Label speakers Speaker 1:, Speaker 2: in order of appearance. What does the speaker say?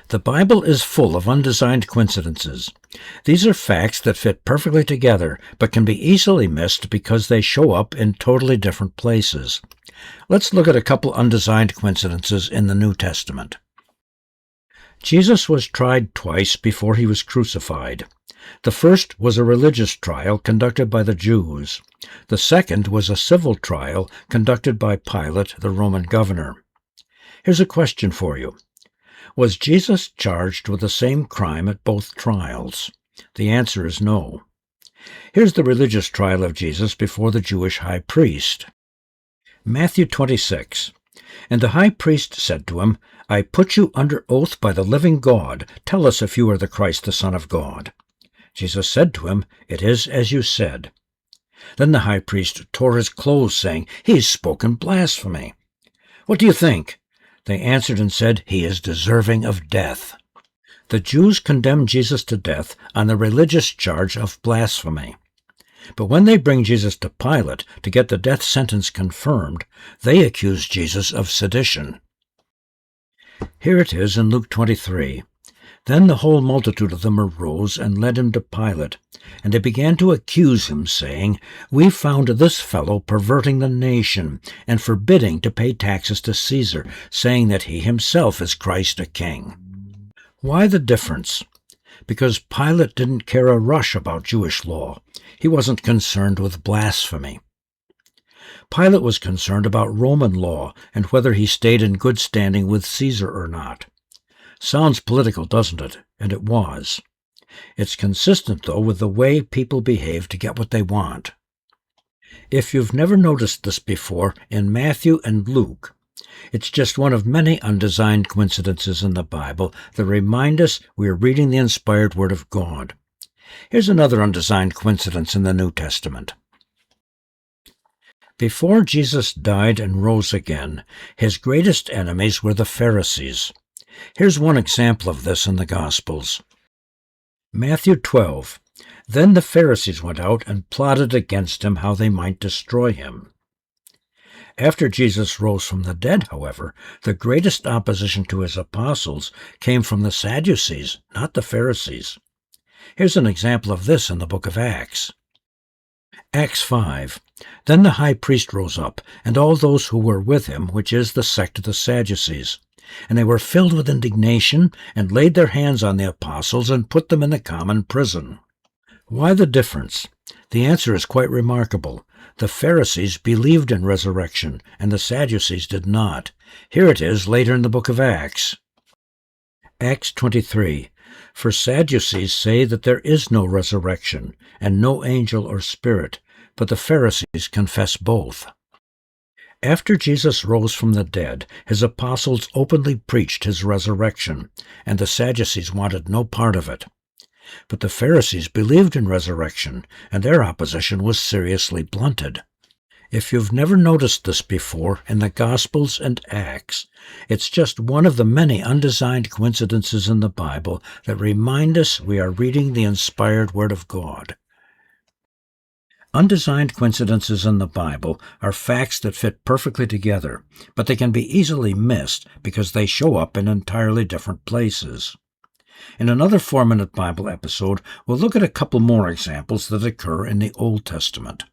Speaker 1: The Bible is full of undesigned coincidences. These are facts that fit perfectly together, but can be easily missed because they show up in totally different places. Let's look at a couple undesigned coincidences in the New Testament. Jesus was tried twice before he was crucified. The first was a religious trial conducted by the Jews. The second was a civil trial conducted by Pilate, the Roman governor. Here's a question for you. Was Jesus charged with the same crime at both trials? The answer is no. Here's the religious trial of Jesus before the Jewish high priest. Matthew 26. And the high priest said to him, I put you under oath by the living God. Tell us if you are the Christ, the Son of God. Jesus said to him, It is as you said. Then the high priest tore his clothes, saying, He's spoken blasphemy. What do you think? They answered and said, He is deserving of death. The Jews condemned Jesus to death on the religious charge of blasphemy. But when they bring Jesus to Pilate to get the death sentence confirmed, they accuse Jesus of sedition. Here it is in Luke 23. Then the whole multitude of them arose and led him to Pilate, and they began to accuse him, saying, We found this fellow perverting the nation, and forbidding to pay taxes to Caesar, saying that he himself is Christ a king. Why the difference? Because Pilate didn't care a rush about Jewish law. He wasn't concerned with blasphemy. Pilate was concerned about Roman law and whether he stayed in good standing with Caesar or not. Sounds political, doesn't it? And it was. It's consistent, though, with the way people behave to get what they want. If you've never noticed this before, in Matthew and Luke, it's just one of many undesigned coincidences in the Bible that remind us we are reading the inspired Word of God. Here's another undesigned coincidence in the New Testament. Before Jesus died and rose again, his greatest enemies were the Pharisees. Here's one example of this in the Gospels. Matthew 12. Then the Pharisees went out and plotted against him how they might destroy him. After Jesus rose from the dead, however, the greatest opposition to his apostles came from the Sadducees, not the Pharisees. Here's an example of this in the book of Acts. Acts 5. Then the high priest rose up, and all those who were with him, which is the sect of the Sadducees. And they were filled with indignation, and laid their hands on the apostles, and put them in the common prison. Why the difference? The answer is quite remarkable. The Pharisees believed in resurrection, and the Sadducees did not. Here it is later in the book of Acts. Acts 23. For Sadducees say that there is no resurrection, and no angel or spirit, but the Pharisees confess both. After Jesus rose from the dead, his apostles openly preached his resurrection, and the Sadducees wanted no part of it. But the Pharisees believed in resurrection, and their opposition was seriously blunted. If you've never noticed this before in the Gospels and Acts, it's just one of the many undesigned coincidences in the Bible that remind us we are reading the inspired Word of God. Undesigned coincidences in the Bible are facts that fit perfectly together, but they can be easily missed because they show up in entirely different places. In another 4-Minute Bible episode, we'll look at a couple more examples that occur in the Old Testament.